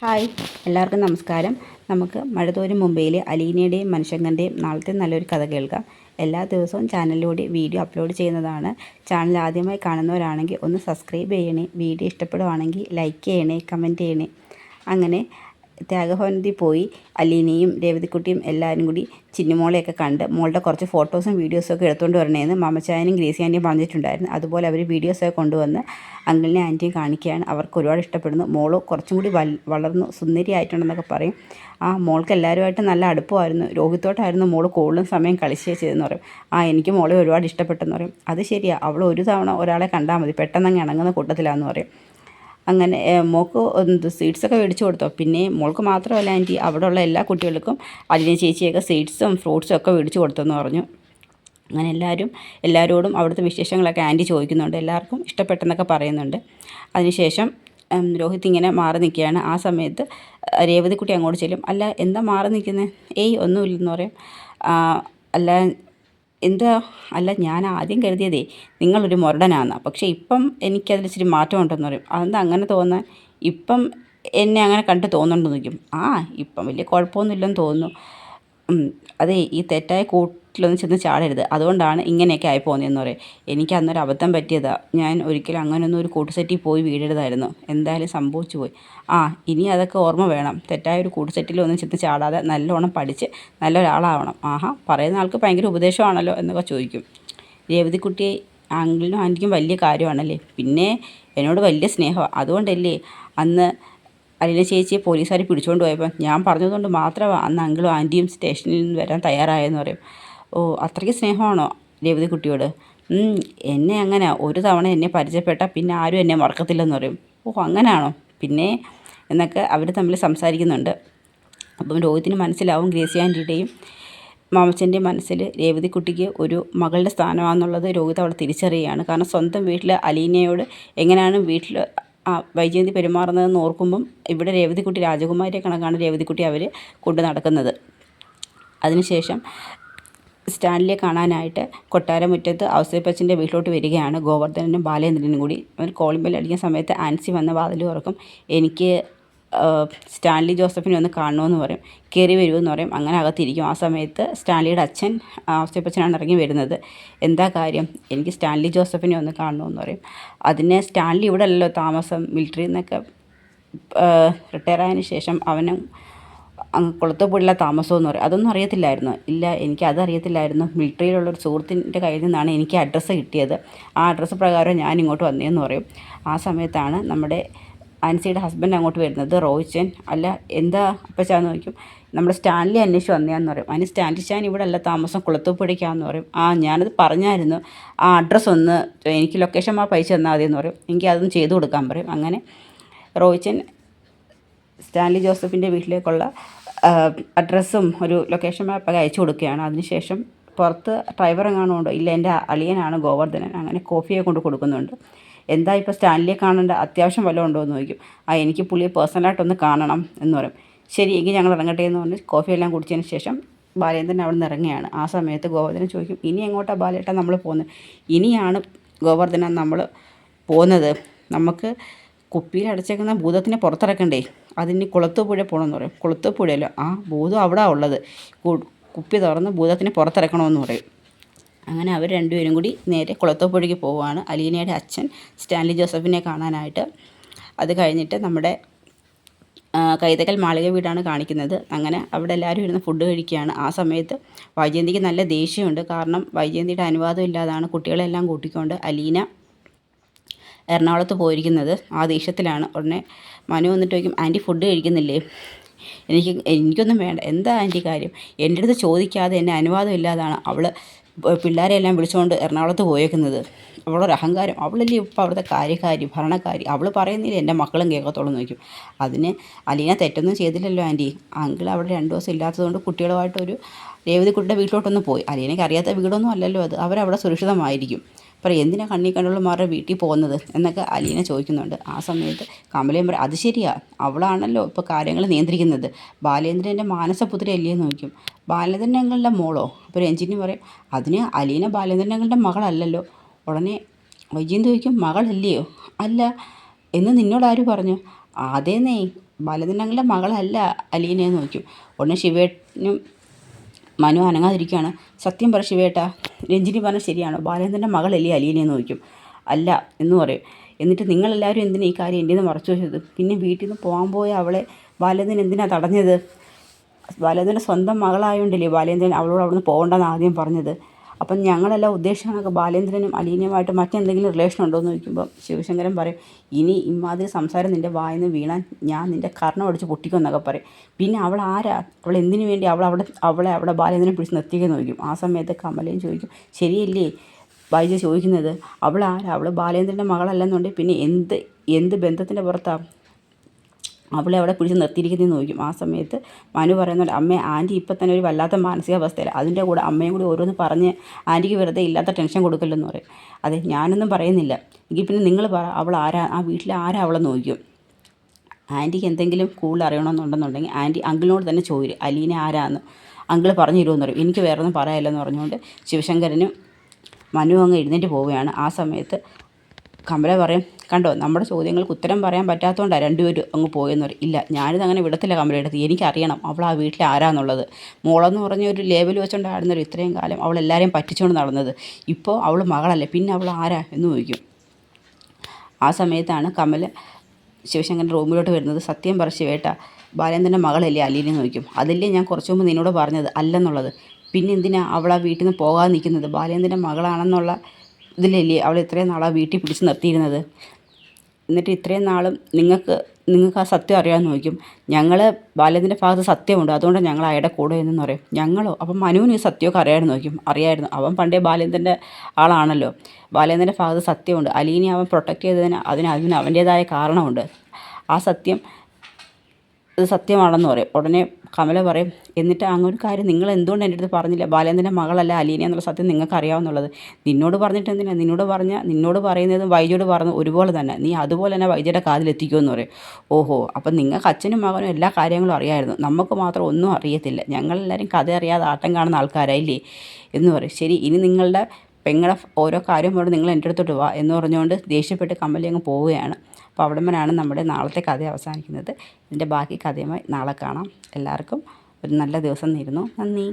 Hi, എല്ലാവർക്കും നമസ്കാരം. നമുക്ക് മഴതോരും മുംബൈയിലെ അലീനയുടെയും മനുഷ്യങ്കൻ്റെയും നാളത്തെ നല്ലൊരു കഥ കേൾക്കാം. എല്ലാ ദിവസവും ചാനലിലൂടെ വീഡിയോ അപ്ലോഡ് ചെയ്യുന്നതാണ്. ചാനൽ ആദ്യമായി കാണുന്നവരാണെങ്കിൽ ഒന്ന് സബ്സ്ക്രൈബ് ചെയ്യണേ. വീഡിയോ ഇഷ്ടപ്പെടുവാണെങ്കിൽ ലൈക്ക് ചെയ്യണേ, കമൻറ്റ് ചെയ്യണേ. അങ്ങനെ ത്യാഗഭവനത്തിൽ പോയി അലീനയും രേവതിക്കുട്ടിയും എല്ലാവരും കൂടി ചിന്നുമോളെയൊക്കെ കണ്ട് മോളുടെ കുറച്ച് ഫോട്ടോസും വീഡിയോസും ഒക്കെ എടുത്തുകൊണ്ട് വരണേന്ന് മാമച്ചായനും ഗ്രേസി ആൻറ്റിയും പറഞ്ഞിട്ടുണ്ടായിരുന്നു. അതുപോലെ അവർ വീഡിയോസൊക്കെ കൊണ്ടുവന്ന് അങ്കിളിനെ ആൻറ്റിയും കാണിക്കുകയാണ്. അവർക്ക് ഒരുപാട് ഇഷ്ടപ്പെടുന്നു. മോള് കുറച്ചും കൂടി വളർന്നു സുന്ദരിയായിട്ടുണ്ടെന്നൊക്കെ പറയും. മോൾക്ക് എല്ലാവരുമായിട്ട് നല്ല അടുപ്പമായിരുന്നു. രോഹിത്തോട്ടായിരുന്നു മോള് കൂടുതലും സമയം കളിച്ചേ ചെയ്തെന്ന് പറയും. എനിക്ക് മോളെ ഒരുപാട് ഇഷ്ടപ്പെട്ടെന്ന് പറയും. അത് ശരിയാണ്, അവൾ ഒരു തവണ ഒരാളെ കണ്ടാൽ മതി, പെട്ടെന്ന് ഇണങ്ങുന്ന കൂട്ടത്തിലാണെന്ന് പറയും. അങ്ങനെ മോൾക്ക് സ്വീറ്റ്സൊക്കെ മേടിച്ചു കൊടുത്തോ? പിന്നെ മോൾക്ക് മാത്രമല്ല ആൻറ്റി, അവിടെയുള്ള എല്ലാ കുട്ടികൾക്കും അലീന ചേച്ചിയൊക്കെ സ്വീറ്റ്സും ഫ്രൂട്ട്സും ഒക്കെ മേടിച്ചു കൊടുത്തെന്ന് പറഞ്ഞു. അങ്ങനെ എല്ലാവരോടും അവിടുത്തെ വിശേഷങ്ങളൊക്കെ ആൻറ്റി ചോദിക്കുന്നുണ്ട്. എല്ലാവർക്കും ഇഷ്ടപ്പെട്ടെന്നൊക്കെ പറയുന്നുണ്ട്. അതിനുശേഷം രോഹിത് ഇങ്ങനെ മാറി നിൽക്കുകയാണ്. ആ സമയത്ത് രേവതിക്കുട്ടി അങ്ങോട്ട് ചെല്ലും. അല്ല, എന്താ മാറി നിൽക്കുന്നത്? ഒന്നുമില്ലെന്ന് പറയും. അല്ല എന്താ അല്ല, ഞാൻ ആദ്യം കരുതിയതേ നിങ്ങളൊരു മുരടനാണെന്ന്, പക്ഷേ ഇപ്പം എനിക്കതിൽ ഇച്ചിരി മാറ്റമുണ്ടെന്ന് പറയും. അതെന്താ അങ്ങനെ തോന്നാൻ? ഇപ്പം എന്നെ അങ്ങനെ കണ്ട് തോന്നുന്നുണ്ടെന്ന് ചോദിക്കും. ഇപ്പം വലിയ കുഴപ്പമൊന്നുമില്ലെന്ന് തോന്നുന്നു. അതെ, ഈ തെറ്റായ കൂട്ടിലൊന്നും ചെന്ന് ചാടരുത്, അതുകൊണ്ടാണ് ഇങ്ങനെയൊക്കെ ആയി പോകുന്നതെന്ന് പറയും. എനിക്ക് അന്നൊരു അബദ്ധം പറ്റിയതാണ്. ഞാൻ ഒരിക്കലും അങ്ങനെയൊന്നും ഒരു കൂട്ടുസെറ്റിൽ പോയി വീഴരുതായിരുന്നു. എന്തായാലും സംഭവിച്ചു പോയി. ഇനി അതൊക്കെ ഓർമ്മ വേണം. തെറ്റായ ഒരു കൂട്ടുസെറ്റിലൊന്നും ചെന്ന് ചാടാതെ നല്ലോണം പഠിച്ച് നല്ലൊരാളാവണം. പറയുന്ന ആൾക്ക് ഭയങ്കര ഉപദേശമാണല്ലോ എന്നൊക്കെ ചോദിക്കും. രേവതിക്കുട്ടിയെ അങ്കിളിനും ആൻറ്റിക്കും വലിയ കാര്യമാണല്ലേ, പിന്നെ എന്നോട് വലിയ സ്നേഹമാണ്. അതുകൊണ്ടല്ലേ അന്ന് അലീന ചേച്ചിയെ പോലീസുകാർ പിടിച്ചുകൊണ്ട് പോയപ്പോൾ ഞാൻ പറഞ്ഞതുകൊണ്ട് മാത്രമാണ് അന്ന് അങ്കിളും ആൻറ്റിയും സ്റ്റേഷനിൽ നിന്ന് വരാൻ തയ്യാറായെന്ന് പറയും. അത്രയ്ക്ക് സ്നേഹമാണോ രേവതിക്കുട്ടിയോട്? എന്നെ അങ്ങനെ ഒരു തവണ എന്നെ പരിചയപ്പെട്ടാൽ പിന്നെ ആരും എന്നെ മറക്കത്തില്ലെന്ന് പറയും. അങ്ങനെയാണോ? പിന്നെ എന്നൊക്കെ അവർ തമ്മിൽ സംസാരിക്കുന്നുണ്ട്. അപ്പം രോഹിത്തിന് മനസ്സിലാവും ഗ്രേസി ആൻറ്റിയുടെയും മാമച്ചൻ്റെ മനസ്സിൽ രേവതിക്കുട്ടിക്ക് ഒരു മകളുടെ സ്ഥാനമാണെന്നുള്ളത് രോഹിത് അവിടെ തിരിച്ചറിയുകയാണ്. കാരണം സ്വന്തം വീട്ടിൽ അലീനയോട് എങ്ങനെയാണ് വീട്ടിൽ വൈജയന്തി പെരുമാറുന്നതെന്ന് ഓർക്കുമ്പം ഇവിടെ രേവതിക്കുട്ടി രാജകുമാരിയെ കണക്കാണ് രേവതിക്കുട്ടി അവർ കൊണ്ട് നടക്കുന്നത്. അതിനുശേഷം സ്റ്റാൻലിയെ കാണാനായിട്ട് കൊട്ടാരമുറ്റത്ത് ഔസേപ്പച്ചൻ്റെ വീട്ടിലോട്ട് വരികയാണ് ഗോവർദ്ധനനും ബാലേന്ദ്രനും കൂടി. അവർ കോളിംഗ് ബെൽ അടിക്കുന്ന സമയത്ത് ആൻസി വന്ന് വാതിൽ തുറക്കും. എനിക്ക് സ്റ്റാൻലി ജോസഫിനെ ഒന്ന് കാണണമെന്ന് പറയും. കയറി വരുമെന്ന് പറയും. അങ്ങനെ അകത്തിരിക്കും. ആ സമയത്ത് സ്റ്റാൻലിയുടെ അച്ഛൻ ഔസേപ്പച്ചനാണ് ഇറങ്ങി വരുന്നത്. എന്താ കാര്യം? എനിക്ക് സ്റ്റാൻലി ജോസഫിനെ ഒന്ന് കാണണമെന്ന് പറയും. അതിന് സ്റ്റാൻലി ഇവിടെ അല്ലല്ലോ താമസം, മിലിറ്ററിയിൽ നിന്നൊക്കെ റിട്ടയർ ആയതിനു ശേഷം അവനും കുളത്തൂപ്പുഴയിലെ താമസമെന്ന് പറയും. അതൊന്നും അറിയത്തില്ലായിരുന്നു. ഇല്ല, എനിക്കതറിയത്തില്ലായിരുന്നു. മിലിറ്ററിയിലുള്ളൊരു സുഹൃത്തിൻ്റെ കയ്യിൽ നിന്നാണ് എനിക്ക് അഡ്രസ്സ് കിട്ടിയത്. ആ അഡ്രസ്സ് പ്രകാരം ഞാൻ ഇങ്ങോട്ട് വന്നതെന്ന് പറയും. ആ സമയത്താണ് നമ്മുടെ ആൻസിയുടെ ഹസ്ബൻഡ് അങ്ങോട്ട് വരുന്നത്, റോയിച്ചൻ. അല്ല, എന്താ അപ്പച്ചാന്ന് ചോദിക്കും. നമ്മുടെ സ്റ്റാൻലി അന്വേഷിച്ച് വന്നതാന്ന് പറയും. അതിന് സ്റ്റാൻലി ചാൻ ഇവിടെ അല്ല താമസം, കുളത്തൂപ്പുഴയ്ക്കാന്ന് പറയും. ഞാനത് പറഞ്ഞായിരുന്നു. ആ അഡ്രസ്സ് ഒന്ന് എനിക്ക് ലൊക്കേഷൻ മാപ്പ് അയച്ചു തന്നാൽ മതിയെന്ന് പറയും. എനിക്ക് അതൊന്ന് ചെയ്തു കൊടുക്കാൻ പറയും. അങ്ങനെ റോയിച്ചൻ സ്റ്റാൻലി ജോസഫിൻ്റെ വീട്ടിലേക്കുള്ള അഡ്രസ്സും ഒരു ലൊക്കേഷൻ മാപ്പൊക്കെ അയച്ചു കൊടുക്കുകയാണ്. അതിനുശേഷം പുറത്ത് ഡ്രൈവർ എങ്ങാനുണ്ടോ? ഇല്ല, എൻ്റെ അളിയനാണ് ഗോവർദ്ധനൻ. അങ്ങനെ കോഫിയെ കൊണ്ട് കൊടുക്കുന്നുണ്ട്. എന്താ ഇപ്പോൾ സ്റ്റാൻലിയെ കാണേണ്ട അത്യാവശ്യം വല്ലതും ഉണ്ടോ എന്ന് ചോദിക്കും. എനിക്ക് പുള്ളിയെ പേഴ്സണലായിട്ടൊന്ന് കാണണം എന്ന് പറയും. ശരി, എങ്കിൽ ഞങ്ങൾ ഇറങ്ങട്ടെ എന്ന് പറഞ്ഞ് കോഫിയെല്ലാം കുടിച്ചതിന് ശേഷം ബാലേന്ദ്രൻ അവിടെ നിന്ന് ഇറങ്ങുകയാണ്. ആ സമയത്ത് ഗോവർദ്ധനൻ ചോദിക്കും, ഇനി എങ്ങോട്ടാണ് ബാലേട്ടൻ നമ്മൾ പോകുന്നത്? ഇനിയാണ് ഗോവർദ്ധനൻ നമ്മൾ പോകുന്നത്. നമുക്ക് കുപ്പിയിൽ അടച്ചേക്കുന്ന ഭൂതത്തിനെ പുറത്തിറക്കണ്ടേ? അതിന് കുളത്തൂപ്പുഴ പോകണമെന്ന് പറയും. കുളത്തൂപ്പുഴയല്ലോ? ഭൂതം അവിടെ ഉള്ളത്. കുപ്പി തുറന്ന് ഭൂതത്തിനെ പുറത്തിറക്കണമെന്ന് പറയും. അങ്ങനെ അവർ രണ്ടുപേരും കൂടി നേരെ കുളത്തൂപ്പുഴയ്ക്ക് പോവുകയാണ്, അലീനയുടെ അച്ഛൻ സ്റ്റാൻലി ജോസഫിനെ കാണാനായിട്ട്. അത് കഴിഞ്ഞിട്ട് നമ്മുടെ കൈതക്കൽ മാളിക വീടാണ് കാണിക്കുന്നത്. അങ്ങനെ അവിടെ എല്ലാവരും ഇരുന്ന് ഫുഡ് കഴിക്കുകയാണ്. ആ സമയത്ത് വൈജയന്തിക്ക് നല്ല ദേഷ്യമുണ്ട്. കാരണം വൈജയന്തിയുടെ അനുവാദം ഇല്ലാതാണ് കുട്ടികളെല്ലാം കൂട്ടിക്കൊണ്ട് അലീന എറണാകുളത്ത് പോയിരിക്കുന്നത്. ആ ദേഷ്യത്തിലാണ്. ഉടനെ മനു വന്നിട്ട് ചോദിക്കും, ആൻറ്റി ഫുഡ് കഴിക്കുന്നില്ലേ? എനിക്കൊന്നും വേണ്ട. എന്താ ആൻറ്റി കാര്യം? എൻ്റെ അടുത്ത് ചോദിക്കാതെ എന്നെ അനുവാദം ഇല്ലാതാണ് അവൾ പിള്ളേരെല്ലാം വിളിച്ചുകൊണ്ട് എറണാകുളത്ത് പോയേക്കുന്നത്. അവളൊരു അഹങ്കാരം. അവളല്ലേ ഇപ്പോൾ അവിടുത്തെ കാര്യക്കാരി, ഭരണക്കാരി. അവൾ പറയുന്നില്ല എൻ്റെ മക്കളും കേൾക്കത്തോളം നോക്കും. അതിന് അലീന തെറ്റൊന്നും ചെയ്തില്ലല്ലോ ആൻറ്റി. അങ്കിൾ അവിടെ 2 ദിവസം ഇല്ലാത്തതുകൊണ്ട് കുട്ടികളുമായിട്ടൊരു രേവതിക്കുട്ടിയുടെ വീട്ടിലോട്ടൊന്ന് പോയി. അലീനയ്ക്ക് അറിയാത്ത വീടൊന്നും അല്ലല്ലോ അത്. അവരവിടെ സുരക്ഷിതമായിരിക്കും. എന്തിനാ കണ്ണി കണ്ടുള്ളമാരുടെ വീട്ടിൽ പോകുന്നത് എന്നൊക്കെ അലീന ചോദിക്കുന്നുണ്ട്. ആ സമയത്ത് കമലയും പറയും, അത് ശരിയാ, അവളാണല്ലോ ഇപ്പോൾ കാര്യങ്ങൾ നിയന്ത്രിക്കുന്നത്. ബാലേന്ദ്രൻ്റെ മാനസപുത്രി അല്ലേ എന്ന് ചോദിക്കും. ബാലേന്ദ്രൻ ഞങ്ങളുടെ മോളോ? അപ്പോൾ രഞ്ജിനി പറയും, അതിന് അലീന ബാലേന്ദ്രൻ ഞങ്ങളുടെ മകളല്ലല്ലോ. ഉടനെ വൈജയന്തി ചോദിക്കും, മകളല്ലയോ? അല്ല എന്ന് നിന്നോട് ആര് പറഞ്ഞു? അതേന്നേ, ബാലേന്ദ്രൻ്റെ മകളല്ല അലീനയെന്ന് ചോദിക്കും. ഉടനെ ശിവേട്ടനും മനു അനങ്ങാതിരിക്കുകയാണ്. സത്യം പറ ശിവേട്ടാ, രഞ്ജിനി പറഞ്ഞാൽ ശരിയാണോ? ബാലേന്ദ്രൻ്റെ മകളല്ലേ അലീനയെന്ന് ചോദിക്കും. അല്ല എന്ന് പറയും. എന്നിട്ട് നിങ്ങളെല്ലാവരും എന്തിനാ ഈ കാര്യം എൻ്റെ നിന്ന് മറച്ചു വെച്ചത്? പിന്നെ വീട്ടിൽ നിന്ന് പോകാൻ പോയ അവളെ ബാലേന്ദ്രൻ എന്തിനാ തടഞ്ഞത്? ബാലേന്ദ്രൻ്റെ സ്വന്തം മകളായതുകൊണ്ടല്ലേ ബാലേന്ദ്രൻ അവളോട് അവിടെ നിന്ന് പോകണ്ടെന്ന് ആദ്യം പറഞ്ഞത്. അപ്പം ഞങ്ങളെല്ലാം ഉദ്ദേശിക്കണൊക്കെ ബാലേന്ദ്രനും അലീനയുമായിട്ട് മറ്റെന്തെങ്കിലും റിലേഷൻ ഉണ്ടോ എന്ന് ചോദിക്കുമ്പോൾ ശിവശങ്കരൻ പറയും, ഇനി ഇമാതിരി സംസാരം നിൻ്റെ വായിൽ നിന്ന് വീണാൽ ഞാൻ നിൻ്റെ കർണം അടിച്ച് പൊട്ടിക്കുമെന്നൊക്കെ പറയും. പിന്നെ അവൾ ആരാ? അവൾ എന്തിനു വേണ്ടി അവളെ അവിടെ ബാലേന്ദ്രനെ പിടിച്ച് നിർത്തിയെന്ന് ചോദിക്കും. ആ സമയത്ത് കമലയും ചോദിക്കും, ശരിയല്ലേ ബൈജു ചോദിക്കുന്നത്? അവൾ ആരാ? അവൾ ബാലേന്ദ്രൻ്റെ മകളല്ലെന്നുണ്ടെങ്കിൽ പിന്നെ എന്ത് ബന്ധത്തിൻ്റെ പുറത്താണ് അവളെ അവിടെ പിടിച്ച് നിർത്തിയിരിക്കുന്നതെന്ന് ചോദിക്കും. ആ സമയത്ത് മനു പറയുന്നുണ്ട്, അമ്മേ ആൻറ്റി ഇപ്പം തന്നെ ഒരു വല്ലാത്ത മാനസികാവസ്ഥയില്ല, അതിൻ്റെ കൂടെ അമ്മയും കൂടി ഓരോന്ന് പറഞ്ഞ് ആൻറ്റിക്ക് വെറുതെ ഇല്ലാത്ത ടെൻഷൻ കൊടുക്കല്ലെന്ന് പറയും. അതെ, ഞാനൊന്നും പറയുന്നില്ല, എങ്കിൽ പിന്നെ നിങ്ങൾ പറ, അവൾ ആരാ? ആ വീട്ടിലെ ആരാ അവളെന്ന് ചോദിക്കും. ആൻറ്റിക്ക് എന്തെങ്കിലും കൂടുതൽ അറിയണമെന്നുണ്ടെന്നുണ്ടെങ്കിൽ ആൻറ്റി അങ്കിളിനോട് തന്നെ ചോദിക്കും, അലീന ആരാന്ന് അങ്കിൾ പറഞ്ഞു തരുമെന്ന് പറയും. എനിക്ക് വേറെ ഒന്നും പറയാനില്ലെന്ന് പറഞ്ഞുകൊണ്ട് ശിവശങ്കരനും മനു അങ്ങ് എഴുന്നേറ്റ് പോവുകയാണ്. ആ സമയത്ത് കമല പറയും, കണ്ടോ നമ്മുടെ ചോദ്യങ്ങൾക്ക് ഉത്തരം പറയാൻ പറ്റാത്തതുകൊണ്ടാണ് രണ്ടുപേരും അങ്ങ് പോയെന്ന് പറയും. ഇല്ല, ഞാനിതങ്ങനെ വിടത്തില്ല കമലയുടെ അടുത്ത്, എനിക്കറിയണം അവൾ ആ വീട്ടിൽ ആരാന്നുള്ളത്. മോളെന്ന് പറഞ്ഞ ഒരു ലേബൽ വെച്ചുകൊണ്ടായിരുന്നല്ലോ ഇത്രയും കാലം അവൾ എല്ലാവരെയും പറ്റിച്ചുകൊണ്ട് നടന്നത്. ഇപ്പോൾ അവൾ മകളല്ലേ, പിന്നെ അവൾ ആരാ എന്ന് ചോദിക്കും. ആ സമയത്താണ് കമല ശിവശങ്കരൻ്റെ റൂമിലോട്ട് വരുന്നത്. സത്യം പറ ശിവേട്ടാ, ബാലേന്ദ്രൻ്റെ മകളല്ലേ അലീനെന്ന് ചോദിക്കും. അതല്ലേ ഞാൻ കുറച്ച് മുമ്പ് നിന്നോട് പറഞ്ഞത് അല്ലെന്നുള്ളത്. പിന്നെ എന്തിനാ അവൾ ആ വീട്ടിൽ നിന്ന് പോകാതെ നിൽക്കുന്നത്? ബാലേന്ദ്രൻ്റെ മകളാണെന്നുള്ള ഇതിലല്ലേ അവൾ ഇത്രയും നാളാ വീട്ടിൽ പിടിച്ച് നിർത്തിയിരുന്നത്. എന്നിട്ട് ഇത്രയും നാളും നിങ്ങൾക്ക് ആ സത്യം അറിയാമെന്ന് ചോദിക്കും. ഞങ്ങൾ ബാലേന്ദ്രൻ്റെ ഭാഗത്ത് സത്യമുണ്ട്, അതുകൊണ്ട് ഞങ്ങൾ അയാളുടെ കൂടെ എന്ന് പറയും. ഞങ്ങളോ? അപ്പം മനുവിന് ഈ സത്യമൊക്കെ അറിയാമെന്ന് ചോദിക്കും. അറിയായിരുന്നു, അവൻ പണ്ടേ ബാലേന്ദ്രൻ്റെ ആളാണല്ലോ. ബാലേന്ദ്രൻ്റെ ഭാഗത്ത് സത്യമുണ്ട്, അലീനെ അവൻ പ്രൊട്ടക്റ്റ് ചെയ്തതിന് അതിന് അവൻ്റേതായ കാരണമുണ്ട്. ആ സത്യം ഇത് സത്യമാണെന്ന് പറയും. ഉടനെ കമല പറയും, എന്നിട്ട് അങ്ങൊരു കാര്യം നിങ്ങൾ എന്തുകൊണ്ട് എൻ്റെ അടുത്ത് പറഞ്ഞില്ല? ബാലേന്ദ്രൻ്റെ മകളല്ല അലീന എന്നുള്ള സത്യം നിങ്ങൾക്ക് അറിയാവുന്നുള്ളത്. നിന്നോട് പറഞ്ഞിട്ട് എന്തിനാ? നിന്നോട് പറയുന്നതും വൈജയോട് പറഞ്ഞു ഒരുപോലെ തന്നെ, നീ അതുപോലെ തന്നെ വൈജയുടെ കാതിലെത്തിക്കുമെന്ന് പറയും. ഓഹോ, അപ്പം നിങ്ങൾക്ക് അച്ഛനും മകനും എല്ലാ കാര്യങ്ങളും അറിയാമായിരുന്നു, നമുക്ക് മാത്രം ഒന്നും അറിയത്തില്ല, ഞങ്ങളെല്ലാവരും കഥ അറിയാതെ ആട്ടം കാണുന്ന ആൾക്കാരായില്ലേ എന്ന് പറയും. ശരി, ഇനി നിങ്ങളുടെ പെങ്ങളെ ഓരോ കാര്യം പോലെ നിങ്ങൾ എൻ്റെ അടുത്തോട്ട് വാ എന്ന് പറഞ്ഞുകൊണ്ട് ദേഷ്യപ്പെട്ട് കമല അങ്ങ് പോവുകയാണ്. അപ്പോൾ അവിടം നമ്മുടെ നാളത്തെ കഥ അവസാനിക്കുന്നത്. ഇതിൻ്റെ ബാക്കി കഥയുമായി നാളെ കാണാം. എല്ലാവർക്കും ഒരു നല്ല ദിവസം നേരുന്നു. നന്ദി.